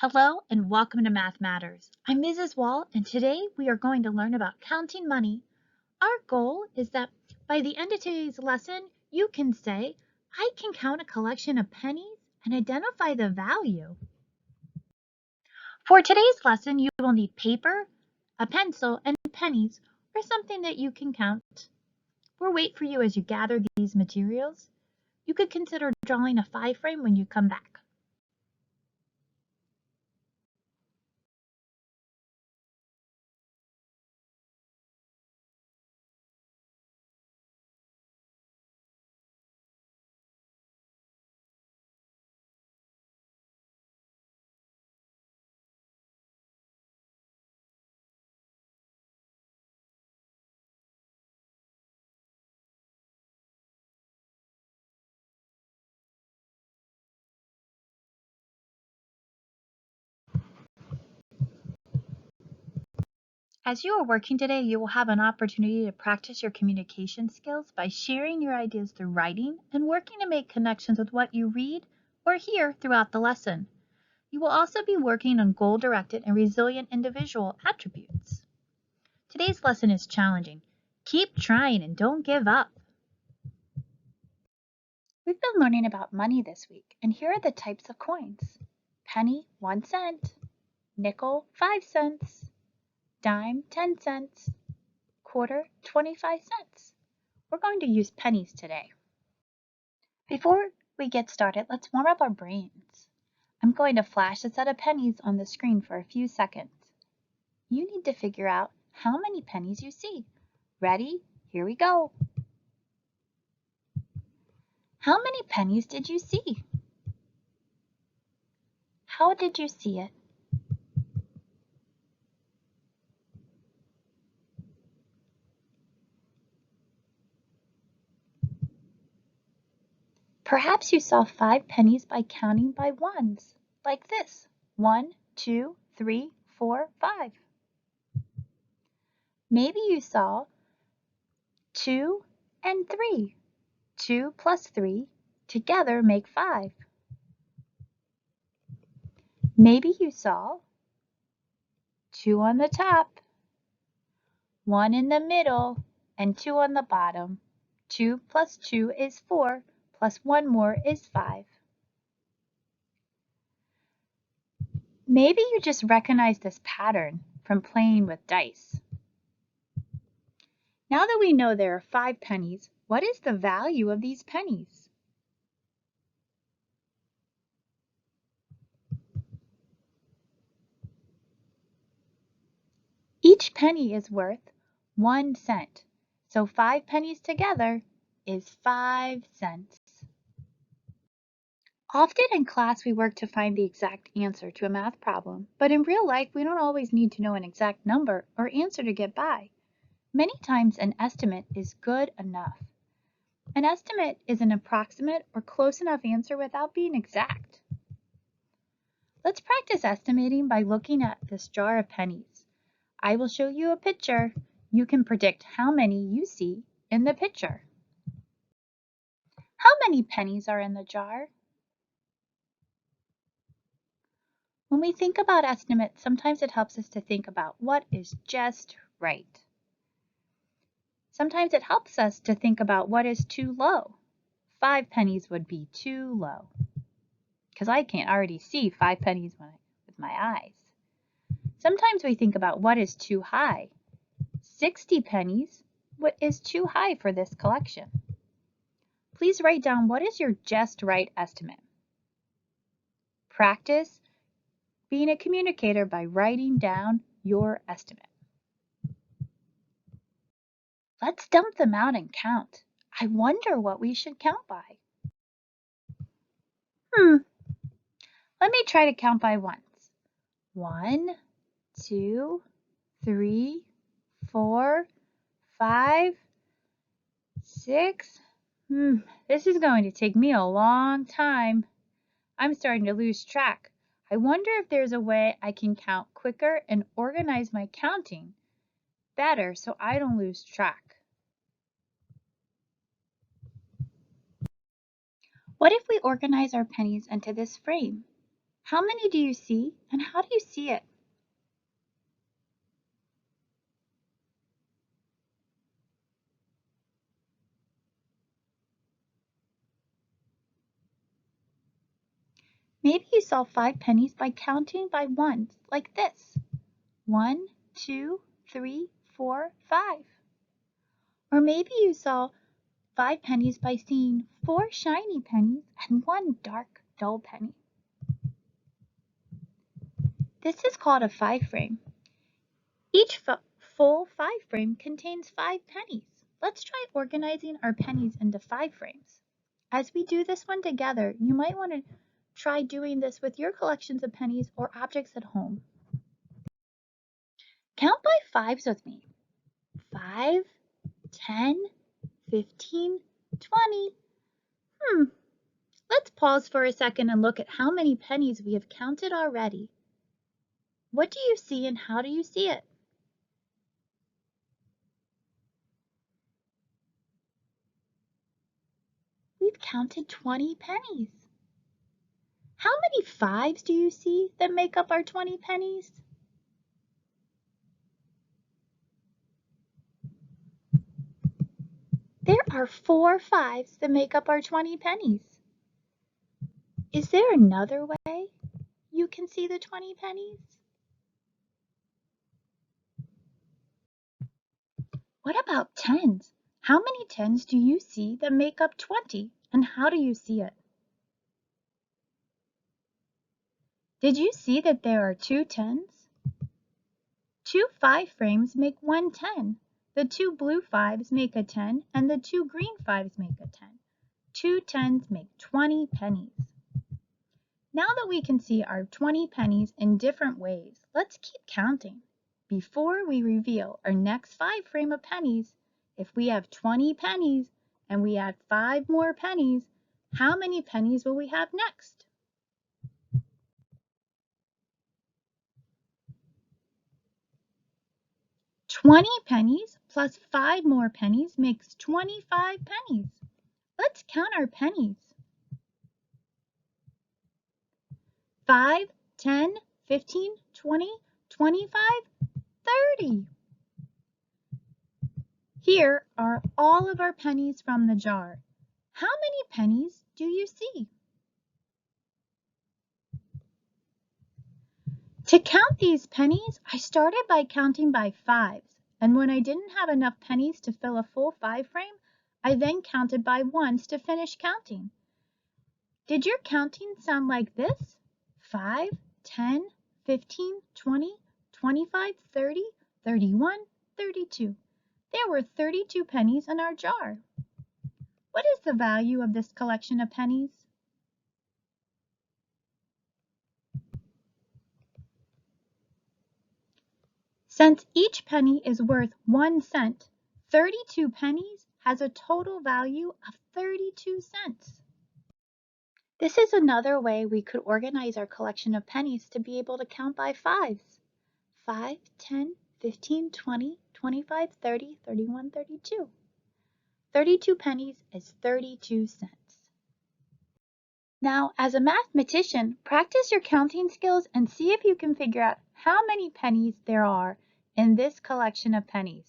Hello and welcome to Math Matters. I'm Mrs. Wall and today we are going to learn about counting money. Our goal is that by the end of today's lesson, you can say, I can count a collection of pennies and identify the value. For today's lesson, you will need paper, a pencil, and pennies or something that you can count. We'll wait for you as you gather these materials. You could consider drawing a 5 frame when you come back. As you are working today, you will have an opportunity to practice your communication skills by sharing your ideas through writing and working to make connections with what you read or hear throughout the lesson. You will also be working on goal-directed and resilient individual attributes. Today's lesson is challenging. Keep trying and don't give up. We've been learning about money this week, and here are the types of coins. Penny, 1 cent. Nickel, 5 cents. Dime, 10 cents. Quarter, 25 cents. We're going to use pennies today. Before we get started, let's warm up our brains. I'm going to flash a set of pennies on the screen for a few seconds. You need to figure out how many pennies you see. Ready? Here we go. How many pennies did you see? How did you see it? Perhaps you saw 5 pennies by counting by ones, like this. 1, 2, 3, 4, 5. Maybe you saw 2 and 3. 2 plus 3 together make 5. Maybe you saw 2 on the top, 1 in the middle, and 2 on the bottom. 2 plus 2 is 4, plus 1 more is 5. Maybe you just recognize this pattern from playing with dice. Now that we know there are 5 pennies, what is the value of these pennies? Each penny is worth 1 cent, so 5 pennies together is 5 cents. Often in class we work to find the exact answer to a math problem, but in real life we don't always need to know an exact number or answer to get by. Many times an estimate is good enough. An estimate is an approximate or close enough answer without being exact. Let's practice estimating by looking at this jar of pennies. I will show you a picture. You can predict how many you see in the picture. How many pennies are in the jar? When we think about estimates, sometimes it helps us to think about what is just right. Sometimes it helps us to think about what is too low. 5 pennies would be too low, because I can't already see 5 pennies with my eyes. Sometimes we think about what is too high. 60 pennies is too high for this collection. Please write down what is your just right estimate. Practice being a communicator by writing down your estimate. Let's dump them out and count. I wonder what we should count by. Let me try to count by ones. 1, 2, 3, 4, 5, 6. This is going to take me a long time. I'm starting to lose track. I wonder if there's a way I can count quicker and organize my counting better so I don't lose track. What if we organize our pennies into this frame? How many do you see, and how do you see it? Maybe you saw 5 pennies by counting by ones, like this. 1, 2, 3, 4, 5. Or maybe you saw 5 pennies by seeing 4 shiny pennies and 1 dark, dull penny. This is called a 5 frame. Each full 5 frame contains 5 pennies. Let's try organizing our pennies into 5 frames. As we do this one together, you might want to try doing this with your collections of pennies or objects at home. Count by 5s with me. 5, 10, 15, 20. Let's pause for a second and look at how many pennies we have counted already. What do you see and how do you see it? We've counted 20 pennies. How many 5s do you see that make up our 20 pennies? There are 4 5s that make up our 20 pennies. Is there another way you can see the 20 pennies? What about 10s? How many 10s do you see that make up 20, and how do you see it? Did you see that there are 2 10s? 2 5 frames make 1 10. The 2 blue 5s make a 10, and the 2 green 5s make a 10. 2 10s make 20 pennies. Now that we can see our 20 pennies in different ways, let's keep counting. Before we reveal our next 5 frame of pennies, if we have 20 pennies and we add 5 more pennies, how many pennies will we have next? $20 pennies plus 5 more pennies makes 25 pennies. Let's count our pennies. 5, 10, 15, 20, 25, 30. Here are all of our pennies from the jar. How many pennies do you see? To count these pennies, I started by counting by 5s, and when I didn't have enough pennies to fill a full 5 frame, I then counted by 1s to finish counting. Did your counting sound like this? 5, 10, 15, 20, 25, 30, 31, 32. There were 32 pennies in our jar. What is the value of this collection of pennies? Since each penny is worth 1 cent, 32 pennies has a total value of 32 cents. This is another way we could organize our collection of pennies to be able to count by 5s. 5, 10, 15, 20, 25, 30, 31, 32. 32 pennies is 32 cents. Now, as a mathematician, practice your counting skills and see if you can figure out how many pennies there are in this collection of pennies.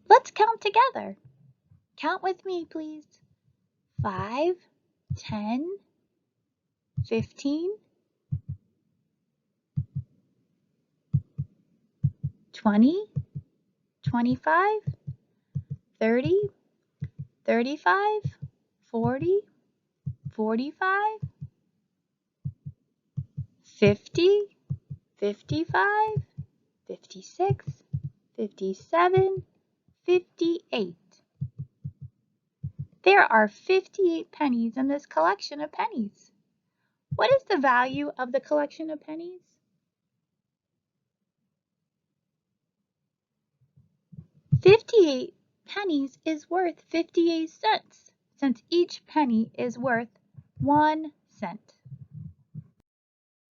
Let's count together. Count with me, please. 5, 10, 15, 20, 25, 30, 35, 40, 45, 50, 55, 56, 57, 58. There are 58 pennies in this collection of pennies. What is the value of the collection of pennies? 58 pennies is worth 58 cents, since each penny is worth 1 cent.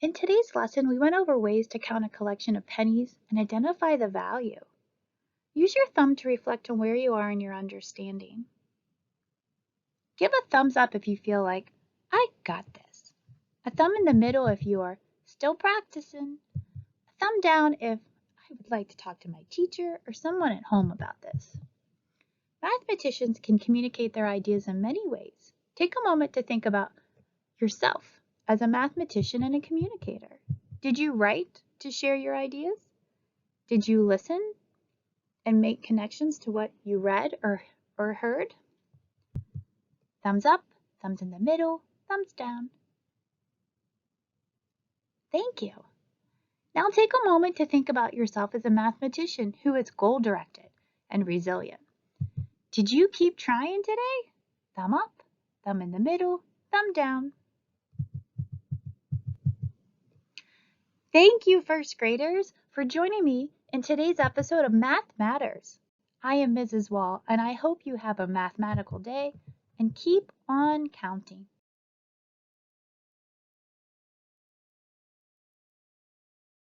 In today's lesson, we went over ways to count a collection of pennies and identify the value. Use your thumb to reflect on where you are in your understanding. Give a thumbs up if you feel like, I got this. A thumb in the middle if you are still practicing. A thumb down if I would like to talk to my teacher or someone at home about this. Mathematicians can communicate their ideas in many ways. Take a moment to think about yourself as a mathematician and a communicator. Did you write to share your ideas? Did you listen and make connections to what you read or heard? Thumbs up, thumbs in the middle, thumbs down. Thank you. Now take a moment to think about yourself as a mathematician who is goal-directed and resilient. Did you keep trying today? Thumb up, thumb in the middle, thumb down. Thank you, first graders, for joining me in today's episode of Math Matters. I am Mrs. Wall, and I hope you have a mathematical day and keep on counting.